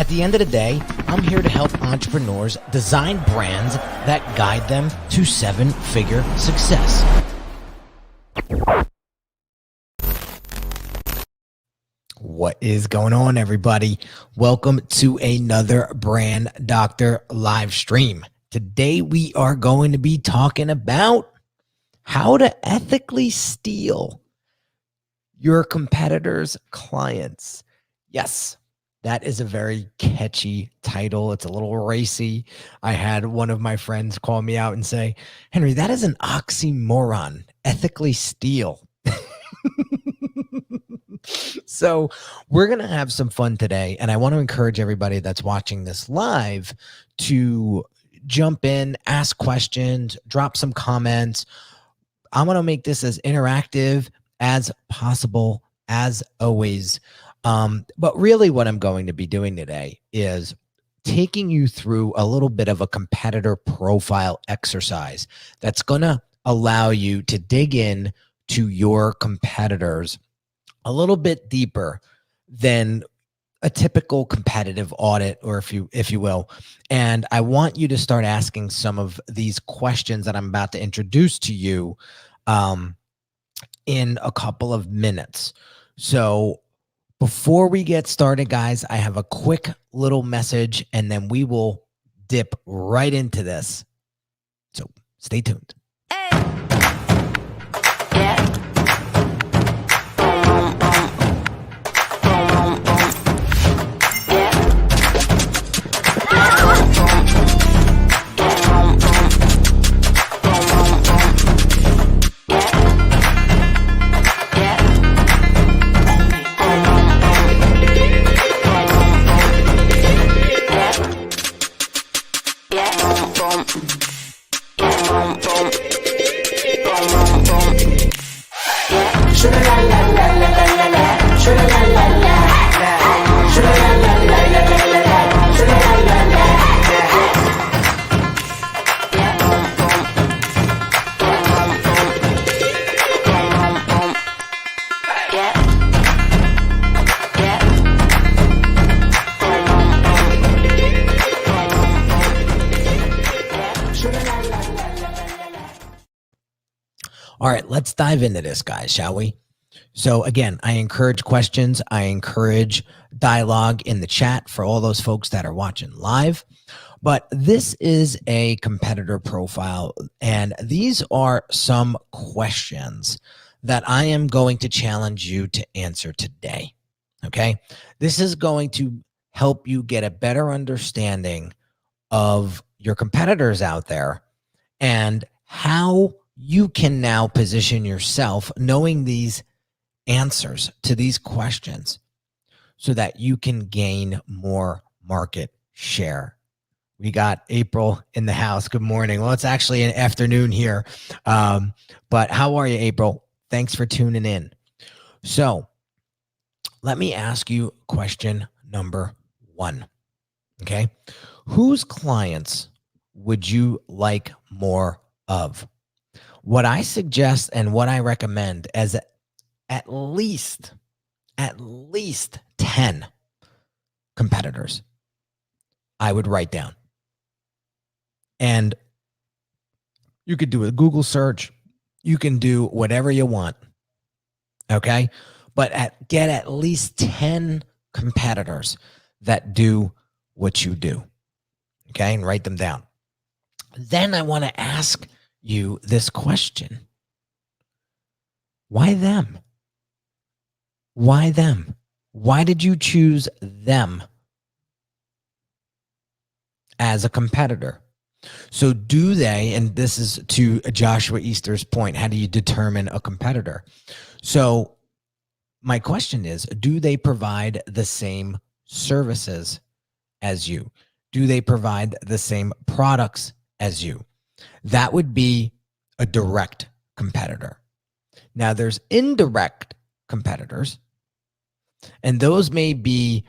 At the end of the day, I'm here to help entrepreneurs design brands that guide them to seven-figure success. What is going on, everybody? Welcome to another Brand Doctor live stream. Today, we are going to be talking about how to ethically steal your competitors' clients. Yes, that is a very catchy title. It's a little racy. I had one of my friends call me out and say, Henry, that is an oxymoron, ethically steal. So we're going to have some fun today. And I want to encourage everybody that's watching this live to jump in, ask questions, drop some comments. I'm going to make this as interactive as possible, as always. But really what I'm going to be doing today is taking you through a little bit of a competitor profile exercise that's going to allow you to dig in to your competitors a little bit deeper than a typical competitive audit, or if you will. And I want you to start asking some of these questions that I'm about to introduce to you in a couple of minutes. So before we get started, guys, I have a quick little message, and then we will dip right into this. So stay tuned. All right, let's dive into this, guys, shall we? So again, I encourage questions. I encourage dialogue in the chat for all those folks that are watching live. But this is a competitor profile, and these are some questions that I am going to challenge you to answer today, okay? This is going to help you get a better understanding of your competitors out there and how you can now position yourself knowing these answers to these questions so that you can gain more market share. We got April in the house. Good morning. Well, it's actually an afternoon here. But how are you, April? Thanks for tuning in. So let me ask you question number one. Okay. Whose clients would you like more of? What I suggest and what I recommend is at least 10 competitors I would write down. And you could do a Google search. You can do whatever you want. Okay? But get at least 10 competitors that do what you do. Okay? And write them down. Then I want to ask you this question. Why them? Why them? Why did you choose them as a competitor? So do they, and this is to Joshua Easter's point, how do you determine a competitor? So my question is, do they provide the same services as you? Do they provide the same products as you? That would be a direct competitor. Now there's indirect competitors, and those may be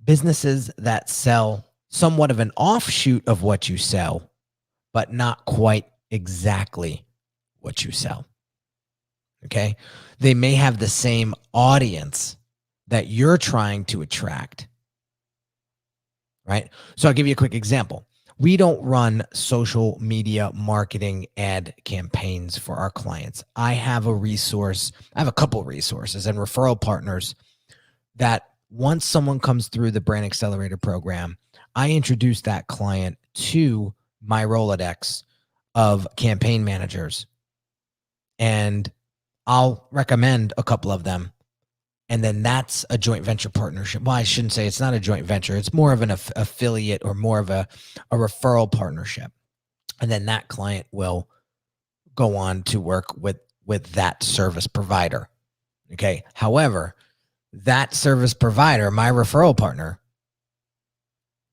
businesses that sell somewhat of an offshoot of what you sell, but not quite exactly what you sell. Okay. They may have the same audience that you're trying to attract, right? So I'll give you a quick example. We don't run social media marketing ad campaigns for our clients. I have a couple resources and referral partners that once someone comes through the Brand Accelerator program, I introduce that client to my Rolodex of campaign managers, and I'll recommend a couple of them. And then that's a joint venture partnership. Well, I shouldn't say it's not a joint venture. It's more of an affiliate or more of a referral partnership. And then that client will go on to work with that service provider. Okay. However, that service provider, my referral partner,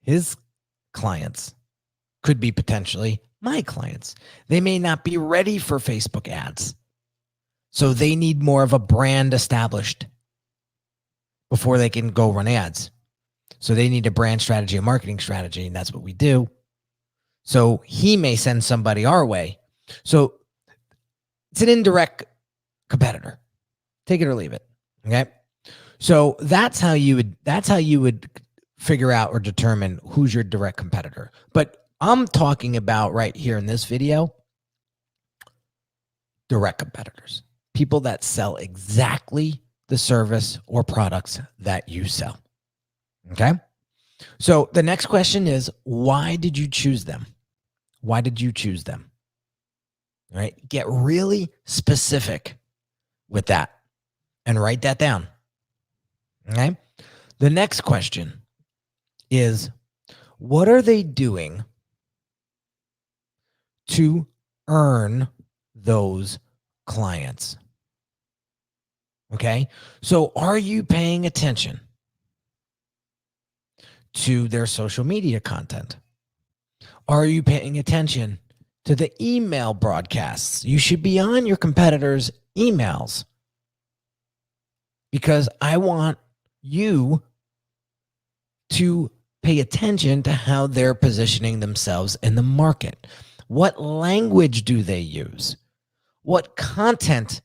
his clients could be potentially my clients. They may not be ready for Facebook ads. So they need more of a brand established before they can go run ads. So they need a brand strategy, a marketing strategy, and that's what we do. So he may send somebody our way. So it's an indirect competitor. Take it or leave it. Okay. So that's how you would figure out or determine who's your direct competitor. But I'm talking about right here in this video, direct competitors, people that sell exactly the service or products that you sell. Okay. So the next question is, why did you choose them? Why did you choose them? All right. Get really specific with that and write that down. Okay. The next question is, what are they doing to earn those clients? Okay. So are you paying attention to their social media content? Are you paying attention to the email broadcasts? You should be on your competitors' emails, because I want you to pay attention to how they're positioning themselves in the market. What language do they use? What content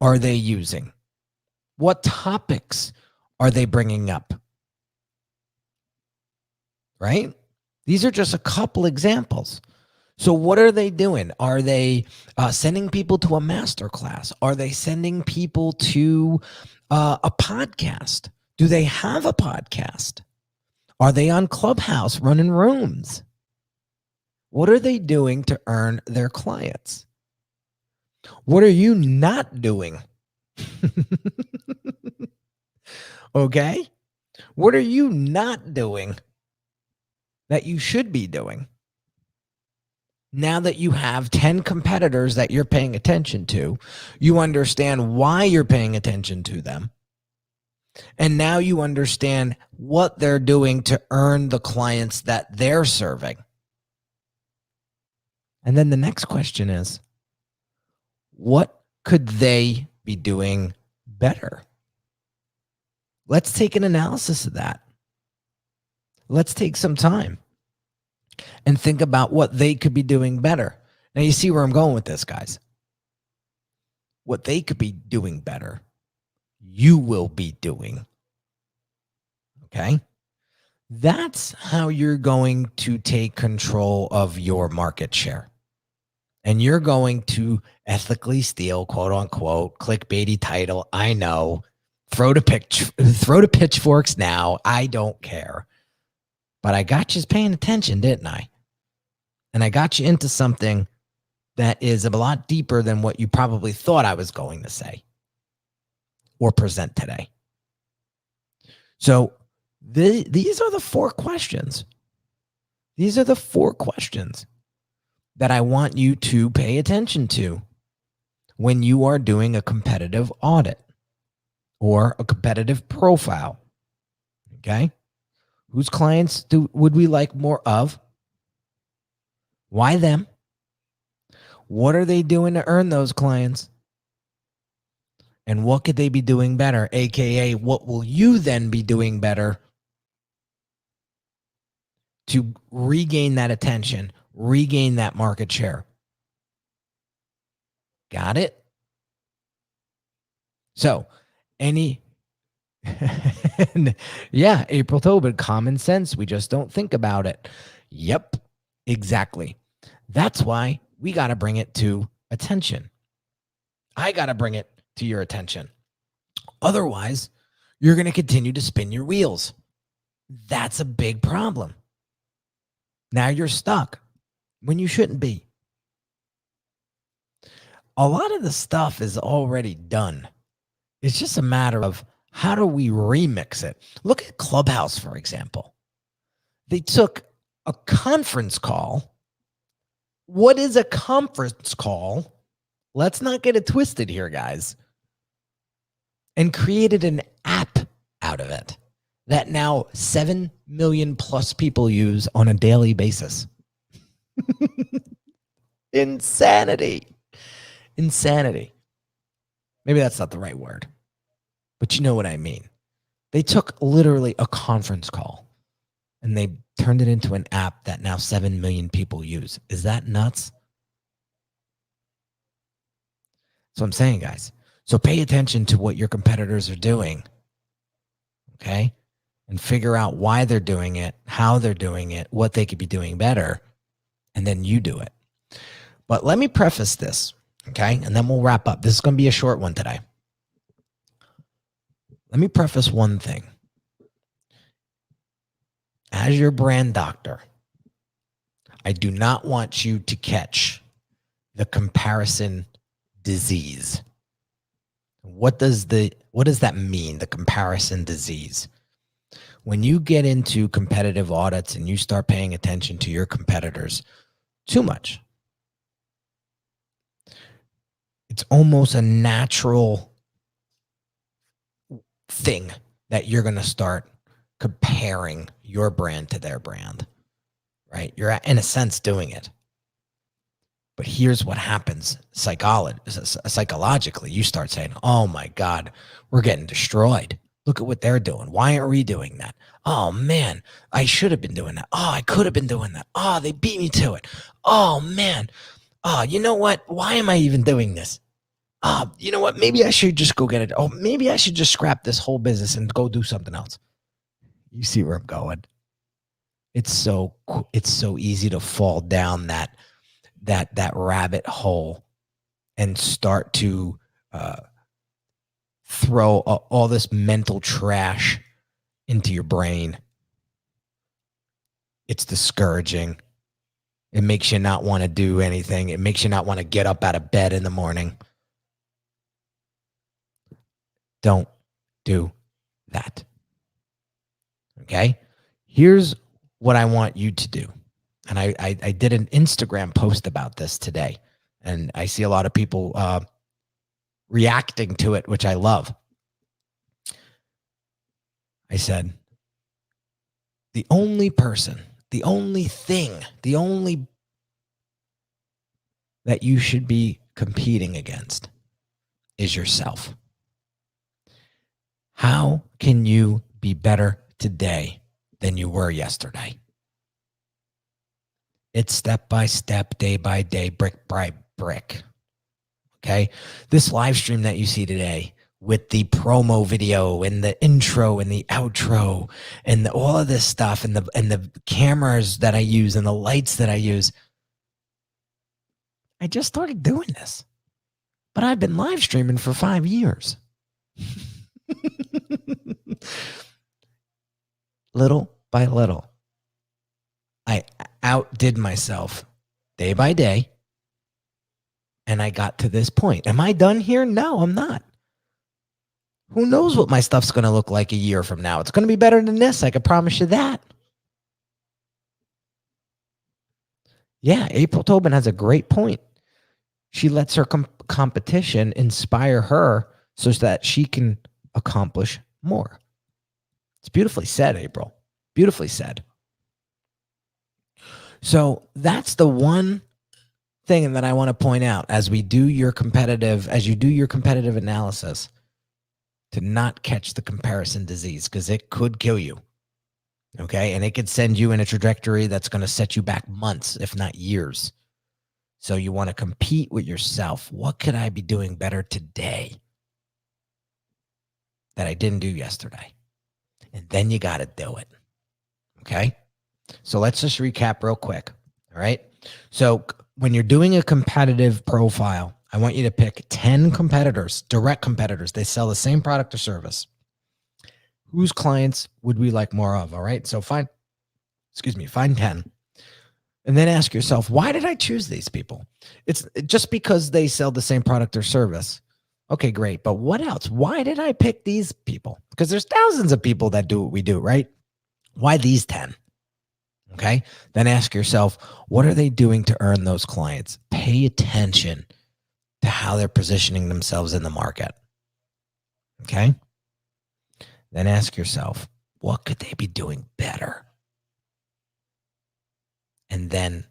are they using? What topics are they bringing up? Right? These are just a couple examples. So what are they doing? Are they sending people to a masterclass? Are they sending people to a podcast? Do they have a podcast? Are they on Clubhouse running rooms? What are they doing to earn their clients? What are you not doing? Okay? What are you not doing that you should be doing? Now that you have 10 competitors that you're paying attention to, you understand why you're paying attention to them. And now you understand what they're doing to earn the clients that they're serving. And then the next question is, what could they be doing better? Let's take an analysis of that. Let's take some time and think about what they could be doing better. Now, you see where I'm going with this, guys. What they could be doing better, you will be doing. Okay? That's how you're going to take control of your market share. And you're going to ethically steal, quote unquote, clickbaity title. I know. Throw the pitchforks now. I don't care. But I got you paying attention, didn't I? And I got you into something that is a lot deeper than what you probably thought I was going to say or present today. So these are the 4 questions. These are the 4 questions that I want you to pay attention to when you are doing a competitive audit or a competitive profile. Okay? Whose clients would we like more of? Why them? What are they doing to earn those clients? And what could they be doing better? AKA, what will you then be doing better to regain that attention, regain that market share? Got it? So, any And yeah, April Tobin, common sense. We just don't think about it. Yep, exactly. That's why we got to bring it to attention. I got to bring it to your attention. Otherwise, you're going to continue to spin your wheels. That's a big problem. Now you're stuck when you shouldn't be. A lot of the stuff is already done. It's just a matter of how do we remix it? Look at Clubhouse, for example. They took a conference call. What is a conference call? Let's not get it twisted here, guys. And created an app out of it that now 7 million plus people use on a daily basis. Insanity. Maybe that's not the right word, but you know what I mean. They took literally a conference call and they turned it into an app that now 7 million people use. Is that nuts? That's what I'm saying, guys. So pay attention to what your competitors are doing, okay? And figure out why they're doing it, how they're doing it, what they could be doing better, and then you do it. But let me preface this, okay? And then we'll wrap up. This is going to be a short one today. Let me preface one thing. As your brand doctor, I do not want you to catch the comparison disease. What does that mean, the comparison disease? When you get into competitive audits and you start paying attention to your competitors too much, it's almost a natural thing that you're going to start comparing your brand to their brand, right? You're in a sense doing it. But here's what happens psychologically. You start saying, oh my God, we're getting destroyed. Look at what they're doing. Why aren't we doing that? Oh man, I should have been doing that. Oh, I could have been doing that. Oh, they beat me to it. Oh man. Oh, you know what? Why am I even doing this? Oh, you know what? Maybe I should just go get it. Oh, maybe I should just scrap this whole business and go do something else. You see where I'm going? It's so easy to fall down that rabbit hole and start to throw all this mental trash into your brain. It's discouraging. It makes you not want to do anything. It makes you not want to get up out of bed in the morning. Don't do that. Okay? Here's what I want you to do. And I did an Instagram post about this today. And I see a lot of people reacting to it, which I love. I said, the only person, the only thing, the only that you should be competing against is yourself. How can you be better today than you were yesterday? It's step by step, day by day, brick by brick. Okay? This live stream that you see today with the promo video and the intro and the outro and all of this stuff and the cameras that I use and the lights that I use, I just started doing this. But I've been live streaming for 5 years. Little by little, I outdid myself day by day, and I got to this point. Am I done here? No, I'm not. Who knows what my stuff's going to look like a year from now? It's going to be better than this. I can promise you that. Yeah, April Tobin has a great point. She lets her competition inspire her so that she can accomplish more. It's beautifully said, April. Beautifully said. So that's the one thing that I want to point out as you do your competitive analysis, to not catch the comparison disease, because it could kill you. Okay. And it could send you in a trajectory that's going to set you back months, if not years. So you want to compete with yourself. What could I be doing better today? that I didn't do yesterday. And then you got to do it. Okay. So let's just recap real quick. All right. So when you're doing a competitive profile, I want you to pick 10 competitors, direct competitors. They sell the same product or service. Whose clients would we like more of? All right. So find 10. And then ask yourself, why did I choose these people? It's just because they sell the same product or service. Okay, great. But what else? Why did I pick these people? Because there's thousands of people that do what we do, right? Why these 10? Okay. Then ask yourself, what are they doing to earn those clients? Pay attention to how they're positioning themselves in the market. Okay. Then ask yourself, what could they be doing better? And then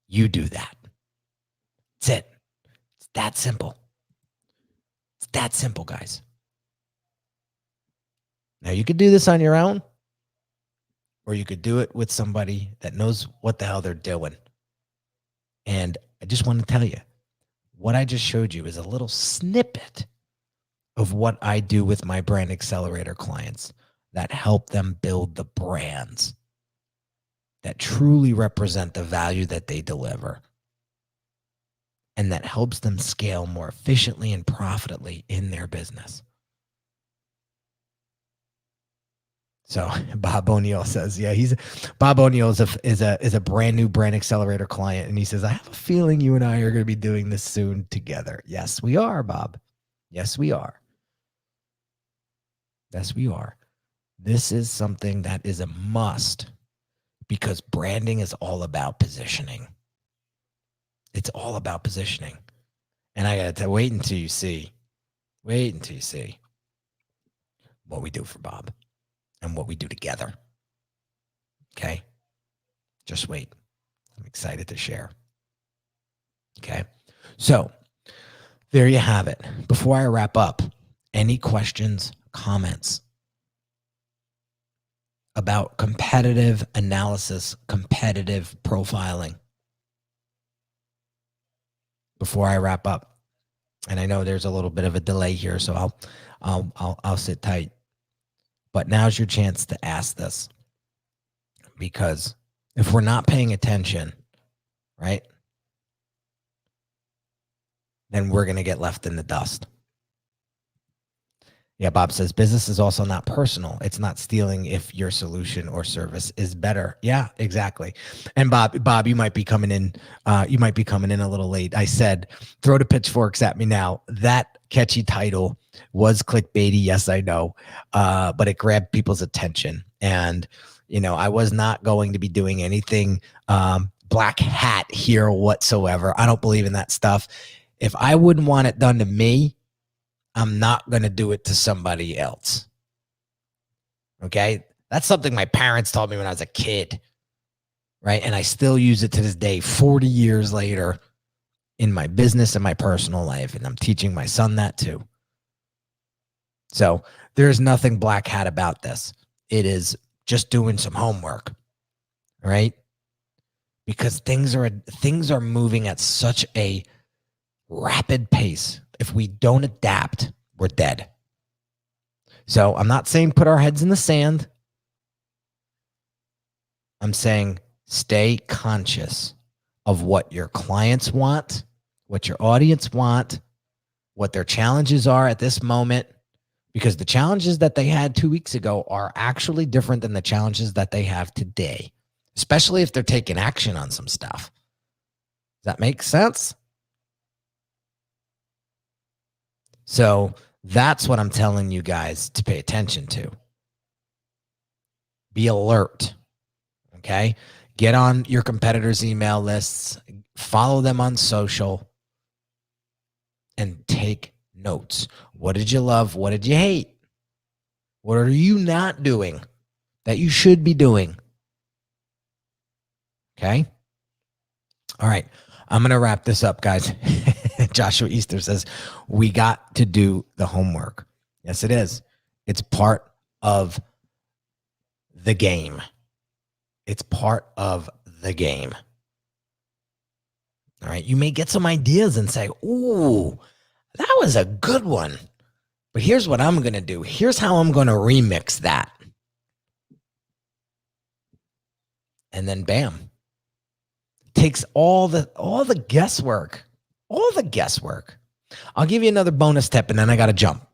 you do that. That's it. It's that simple. It's that simple, guys. Now, you could do this on your own, or you could do it with somebody that knows what the hell they're doing. And I just want to tell you, what I just showed you is a little snippet of what I do with my brand accelerator clients that help them build the brands that truly represent the value that they deliver, and that helps them scale more efficiently and profitably in their business. So Bob O'Neill says, yeah, Bob O'Neill is a brand new brand accelerator client. And he says, I have a feeling you and I are going to be doing this soon together. Yes, we are, Bob. Yes, we are. Yes, we are. This is something that is a must, because branding is all about positioning. It's all about positioning. And I got to wait until you see what we do for Bob and what we do together. Okay? Just wait. I'm excited to share. Okay? So there you have it. Before I wrap up, any questions, comments about competitive analysis, competitive profiling before I wrap up? And I know there's a little bit of a delay here, so I'll sit tight. But now's your chance to ask this, because if we're not paying attention, right, then we're going to get left in the dust. Yeah, Bob says business is also not personal. It's not stealing if your solution or service is better. Yeah, exactly. And Bob, you might be coming in. You might be coming in a little late. I said, throw the pitchforks at me now. That catchy title was clickbaity. Yes, I know, but it grabbed people's attention. And I was not going to be doing anything black hat here whatsoever. I don't believe in that stuff. If I wouldn't want it done to me, I'm not going to do it to somebody else. Okay? That's something my parents taught me when I was a kid, right? And I still use it to this day, 40 years later, in my business and my personal life. And I'm teaching my son that too. So there's nothing black hat about this. It is just doing some homework, right? Because things are moving at such a rapid pace. If we don't adapt, we're dead. So I'm not saying put our heads in the sand. I'm saying stay conscious of what your clients want, what your audience want, what their challenges are at this moment, because the challenges that they had 2 weeks ago are actually different than the challenges that they have today, especially if they're taking action on some stuff. Does that make sense? So that's what I'm telling you guys to pay attention to. Be alert, okay? Get on your competitors' email lists, follow them on social, and take notes. What did you love? What did you hate? What are you not doing that you should be doing? Okay? All right. I'm going to wrap this up, guys. Joshua Easter says, we got to do the homework. Yes, it is. It's part of the game. It's part of the game. All right. You may get some ideas and say, ooh, that was a good one. But here's what I'm going to do. Here's how I'm going to remix that. And then bam. Takes all the guesswork. All the guesswork. I'll give you another bonus tip and then I got to jump.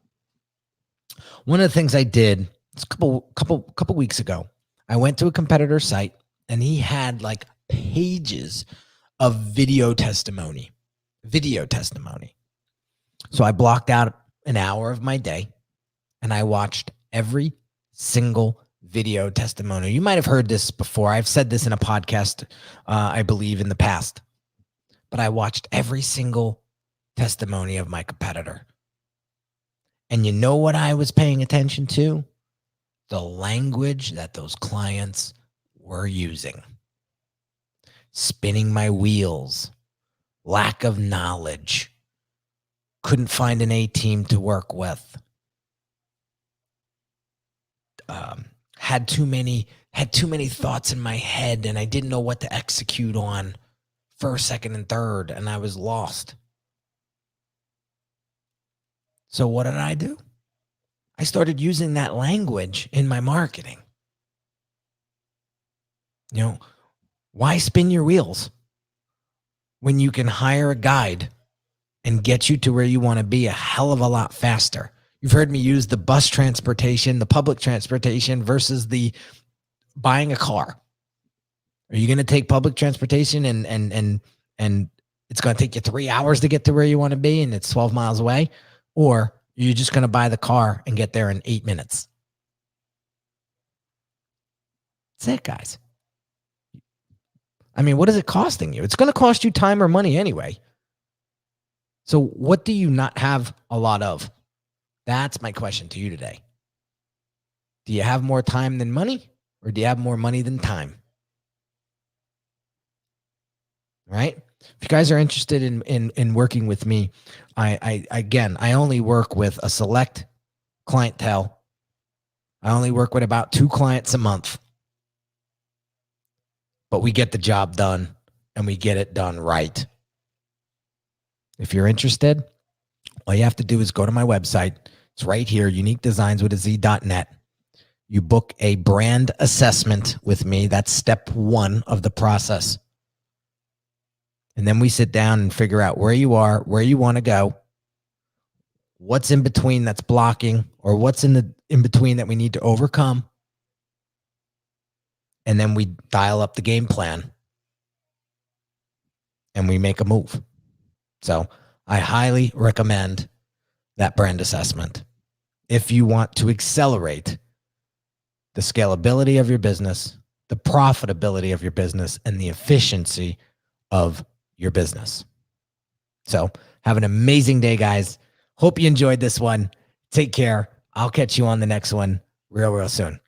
One of the things I did a couple weeks ago, I went to a competitor's site and he had like pages of video testimony. So I blocked out an hour of my day and I watched every single video testimonial. You might have heard this before. I've said this in a podcast, I believe, in the past. But I watched every single testimony of my competitor. And you know what I was paying attention to? The language that those clients were using. Spinning my wheels. Lack of knowledge. Couldn't find an A team to work with. Had too many thoughts in my head and I didn't know what to execute on first, second, and third, and I was lost. So what did I do? I started using that language in my marketing. You know, why spin your wheels when you can hire a guide and get you to where you want to be a hell of a lot faster? You've heard me use the bus transportation, the public transportation versus the buying a car. Are you going to take public transportation and it's going to take you 3 hours to get to where you want to be and it's 12 miles away? Or are you just going to buy the car and get there in 8 minutes? That's it, guys. I mean, what is it costing you? It's going to cost you time or money anyway. So what do you not have a lot of? That's my question to you today. Do you have more time than money, or do you have more money than time? Right? If you guys are interested in working with me, I only work with a select clientele. I only work with about 2 clients a month. But we get the job done and we get it done right. If you're interested, all you have to do is go to my website. It's right here, uniquedesignz.net. You book a brand assessment with me. That's step 1 of the process. And then we sit down and figure out where you are, where you want to go, what's in between that's blocking, or what's in between that we need to overcome. And then we dial up the game plan and we make a move. So I highly recommend that brand assessment if you want to accelerate the scalability of your business, the profitability of your business, and the efficiency of your business. So have an amazing day, guys. Hope you enjoyed this one. Take care. I'll catch you on the next one real soon.